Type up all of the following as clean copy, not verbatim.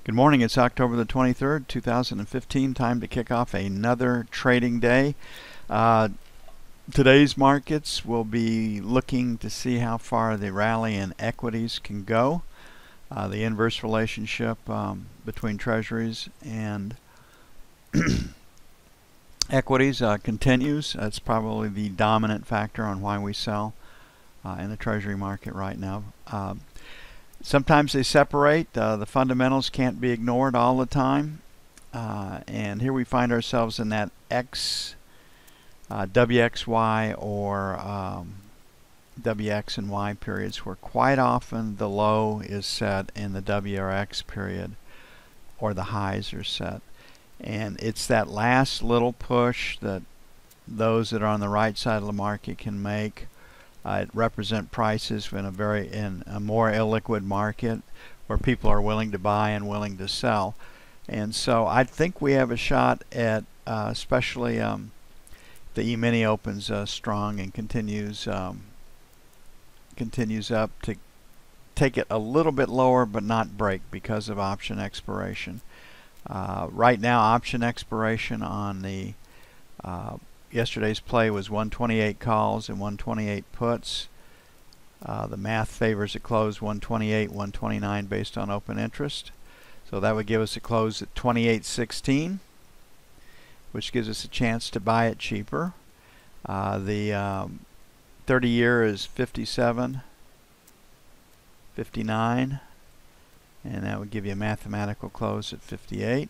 Good morning. It's October the 23rd, 2015. Time to kick off another trading day. Today's markets will be looking to see how far the rally in equities can go. The inverse relationship between treasuries and equities continues. That's probably the dominant factor on why we sell in the treasury market right now. Sometimes they separate. The fundamentals can't be ignored all the time. And here we find ourselves in that WXY or WX and Y periods where quite often the low is set in the WRX period or the highs are set. And it's that last little push that those that are on the right side of the market can make. It represent prices in a more illiquid market where people are willing to buy and willing to sell. And so I think we have a shot at especially the E-mini opens strong and continues up to take it a little bit lower but not break because of option expiration. Right now option expiration on the yesterday's play was 128 calls and 128 puts. The math favors a close 128, 129 based on open interest. So that would give us a close at 28.16, which gives us a chance to buy it cheaper. The 30-year is 57.59, and that would give you a mathematical close at 58.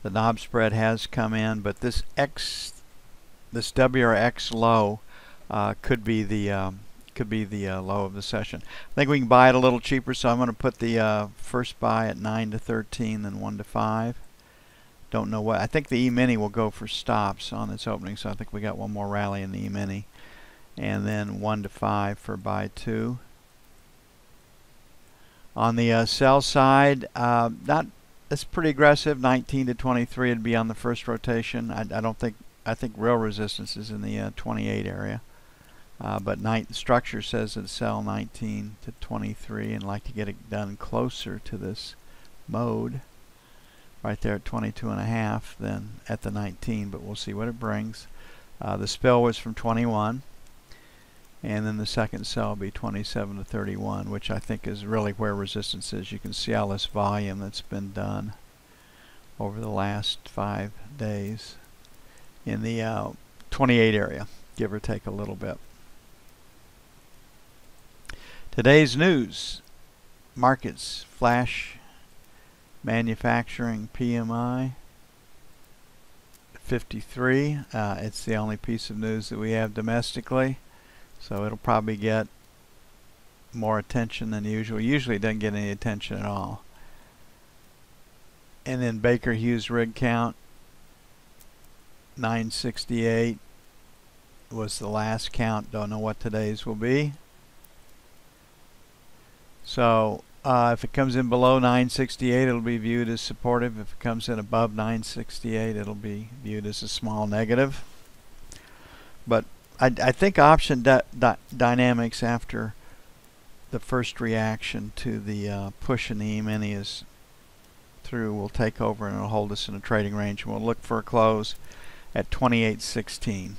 The knob spread has come in, but this WRX low could be the low of the session. I think we can buy it a little cheaper, so I'm going to put the first buy at 9 to 13, then 1 to 5. Don't know what. I think the E-mini will go for stops on its opening, so I think we got one more rally in the E-mini, and then 1 to 5 for buy 2. On the sell side, it's pretty aggressive. 19 to 23 would be on the first rotation. I think real resistance is in the 28 area. But structure says that sell 19 to 23 and like to get it done closer to this mode right there at 22.5 than at the 19, but we'll see what it brings. The spill was from 21, and then the second sell will be 27 to 31, which I think is really where resistance is. You can see all this volume that's been done over the last 5 days in the 28 area, give or take a little bit. Today's news: markets, flash manufacturing PMI 53. It's the only piece of news that we have domestically, so it'll probably get more attention than usual. Usually it doesn't get any attention at all. And then Baker Hughes rig count 968 was the last count. Don't know what today's will be. So if it comes in below 968, it'll be viewed as supportive. If it comes in above 968, it'll be viewed as a small negative. But I think option dynamics after the first reaction to the push in the E-mini is through will take over, and it'll hold us in a trading range. And we'll look for a close at 28.16.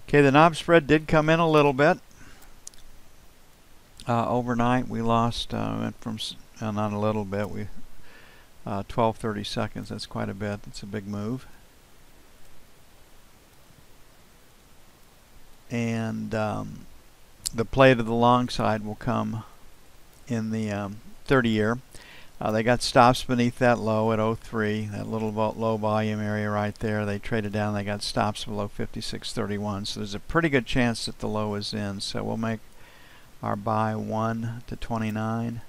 Okay, the knob spread did come in a little bit. Overnight we lost, went from not a little bit, 12-30 seconds. That's quite a bit. That's a big move. And the play to the long side will come in the 30-year. They got stops beneath that low at 03, that little low volume area right there. They traded down. They got stops below 56.31. So there's a pretty good chance that the low is in. So we'll make our buy 1 to 29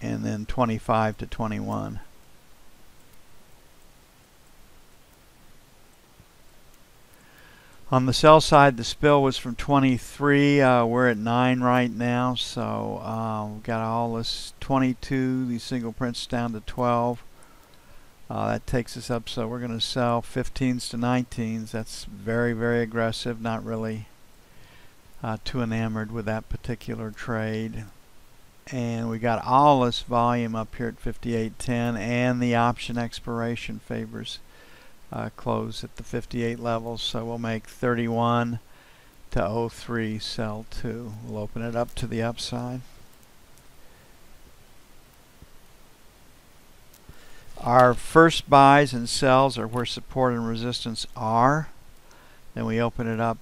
and then 25 to 21. On the sell side, the spill was from 23. We're at 9 right now, so we've got all this 22, these single prints down to 12. That takes us up, so we're going to sell 15s to 19s. That's very, very aggressive. Not really too enamored with that particular trade. And we got all this volume up here at 58.10, and the option expiration favors close at the 58 levels, so we'll make 31 to 03 sell 2. We'll open it up to the upside. Our first buys and sells are where support and resistance are. Then we open it up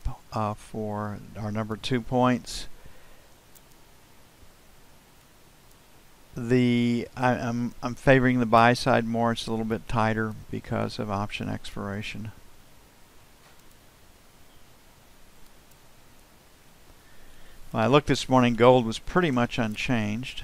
for our number 2 points. I'm favoring the buy side more. It's a little bit tighter because of option expiration. When I looked this morning, gold was pretty much unchanged.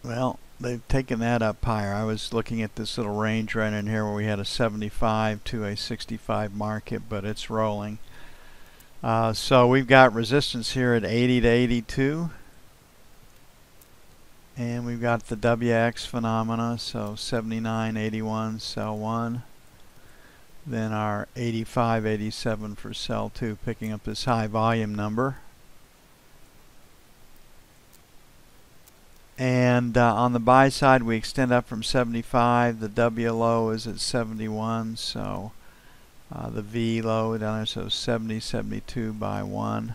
Well, they've taken that up higher. I was looking at this little range right in here where we had a 75 to a 65 market, but it's rolling. So we've got resistance here at 80 to 82. And we've got the WX phenomena, so 79, 81, sell 1. Then our 85, 87 for sell 2, picking up this high volume number. And on the buy side, we extend up from 75. The W low is at 71, so the V low down there, so 70, 72 buy 1.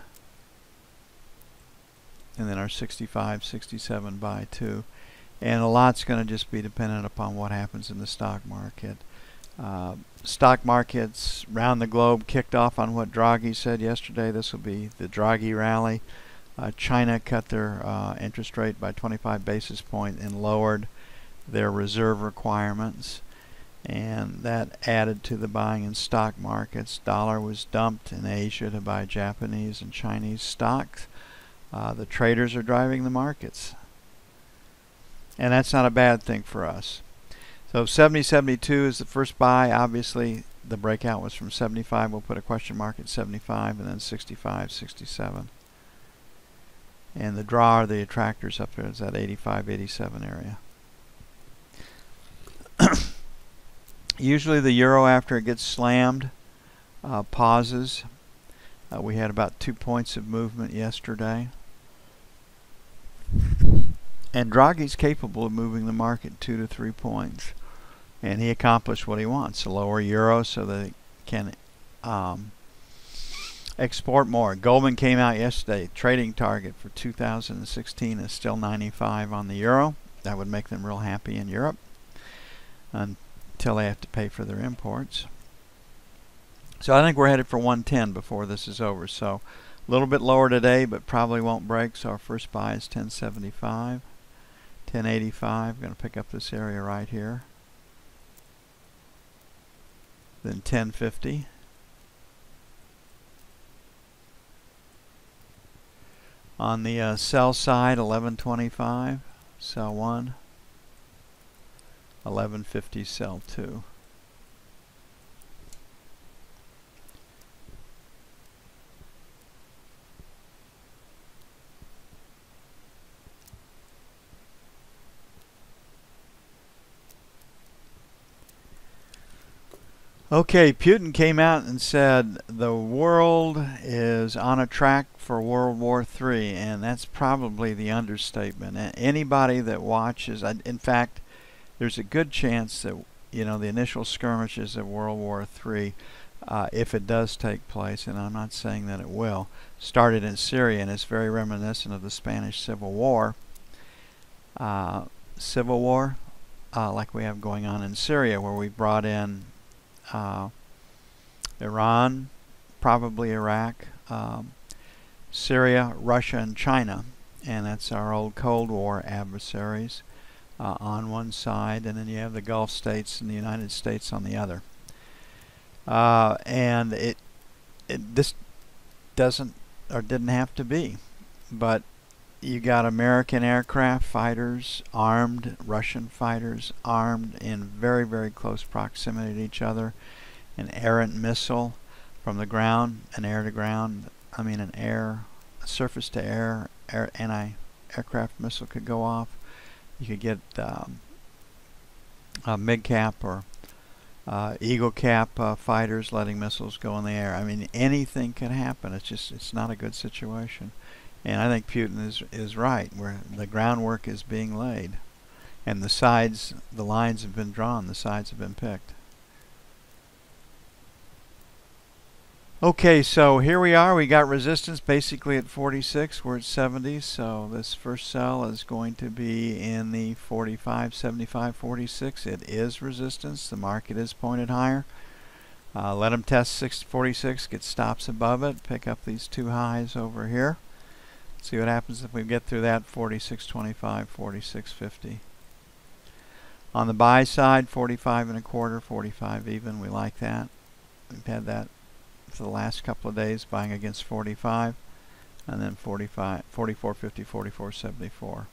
And then our 65, 67 buy 2. And a lot's going to just be dependent upon what happens in the stock market. Stock markets around the globe kicked off on what Draghi said yesterday. This will be the Draghi rally. China cut their interest rate by 25 basis points and lowered their reserve requirements, and that added to the buying in stock markets. Dollar was dumped in Asia to buy Japanese and Chinese stocks. The traders are driving the markets, and that's not a bad thing for us. So 70.72 is the first buy. Obviously the breakout was from 75. We'll put a question mark at 75, and then 65, 67. And the draw, the attractors up there, is that 85, 87 area. Usually the euro, after it gets slammed, pauses. We had about 2 points of movement yesterday. And Draghi's capable of moving the market 2 to 3 points. And he accomplished what he wants, a lower euro so that it can export more. Goldman came out yesterday. Trading target for 2016 is still 95 on the euro. That would make them real happy in Europe until they have to pay for their imports. So I think we're headed for 110 before this is over. So a little bit lower today, but probably won't break. So our first buy is 1075, 1085. I'm going to pick up this area right here. Then 1050. On the sell side, 1125, sell 1, 1150, sell 2. Okay, Putin came out and said the world is on a track for World War III, and that's probably the understatement. Anybody that watches, in fact, there's a good chance that, you know, the initial skirmishes of World War III, if it does take place, and I'm not saying that it will, started in Syria, and it's very reminiscent of the Spanish Civil War. Like we have going on in Syria, where we brought in Iran, probably Iraq, Syria, Russia, and China, and that's our old Cold War adversaries on one side, and then you have the Gulf states and the United States on the other. And this doesn't or didn't have to be, but you got American aircraft fighters armed, Russian fighters armed in very, very close proximity to each other, an errant missile from the ground, an air to ground, a surface to air, anti-aircraft missile could go off. You could get Mkt or Eagle Cap fighters letting missiles go in the air. I mean, anything can happen. It's not a good situation. And I think Putin is right, where the groundwork is being laid. And the lines have been drawn, the sides have been picked. Okay, so here we are. We got resistance basically at 46. We're at 70. So this first sell is going to be in the 45, 75, 46. It is resistance. The market is pointed higher. Let them test 46, get stops above it, pick up these two highs over here. See what happens if we get through that 46.25, 46.50. On the buy side, 45 and a quarter, 45 even. We like that. We've had that for the last couple of days, buying against 45, and then 45, 44.50, 44.74.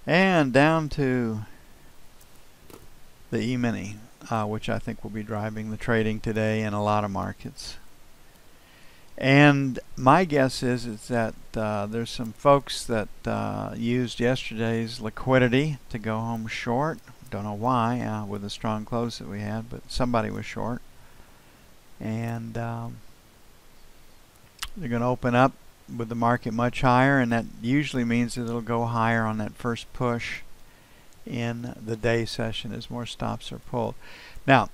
And down to the E-mini, which I think will be driving the trading today in a lot of markets. And my guess is that there's some folks that used yesterday's liquidity to go home short. Don't know why, with the strong close that we had, but somebody was short. And they're going to open up with the market much higher, and that usually means that it'll go higher on that first push in the day session as more stops are pulled. Now,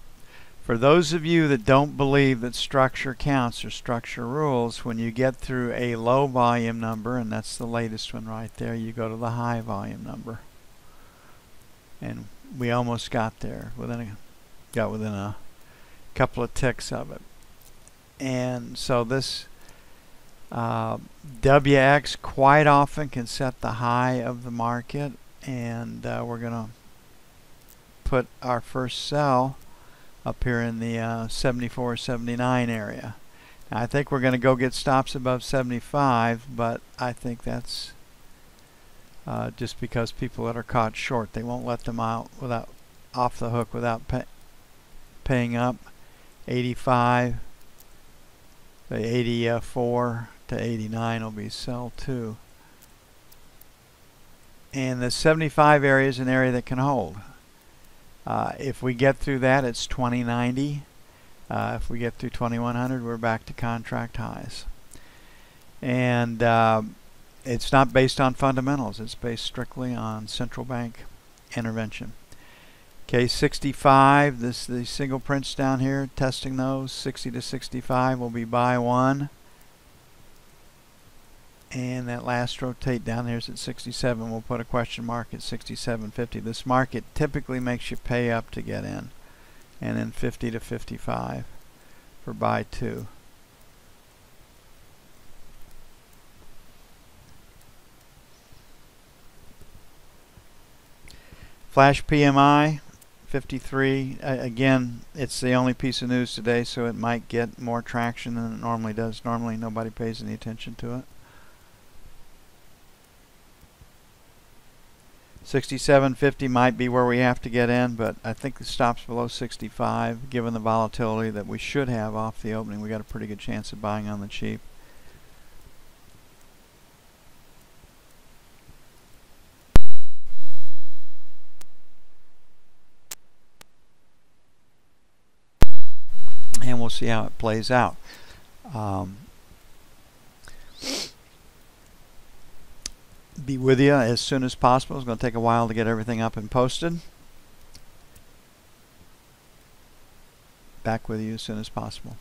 for those of you that don't believe that structure counts or structure rules, when you get through a low volume number, and that's the latest one right there, you go to the high volume number. And we almost got there, got within a couple of ticks of it. And so this WX quite often can set the high of the market, and we're going to put our first sell up here in the 74, 79 area. Now, I think we're going to go get stops above 75, but I think that's just because people that are caught short, they won't let them out without off the hook without paying up. 85, the 84 to 89 will be sell 2. And the 75 area is an area that can hold. If we get through that, it's 2090. If we get through 2100, we're back to contract highs. And it's not based on fundamentals. It's based strictly on central bank intervention. Okay, 65, the single prints down here, testing those. 60 to 65 will be buy 1. And that last rotate down there is at 67. We'll put a question mark at 67.50. This market typically makes you pay up to get in. And then 50 to 55 for buy 2. Flash PMI 53. Again, it's the only piece of news today, so it might get more traction than it normally does. Normally nobody pays any attention to it. 67.50 might be where we have to get in, but I think the stops below 65, given the volatility that we should have off the opening, we got a pretty good chance of buying on the cheap. And we'll see how it plays out. Be with you as soon as possible. It's going to take a while to get everything up and posted. Back with you as soon as possible.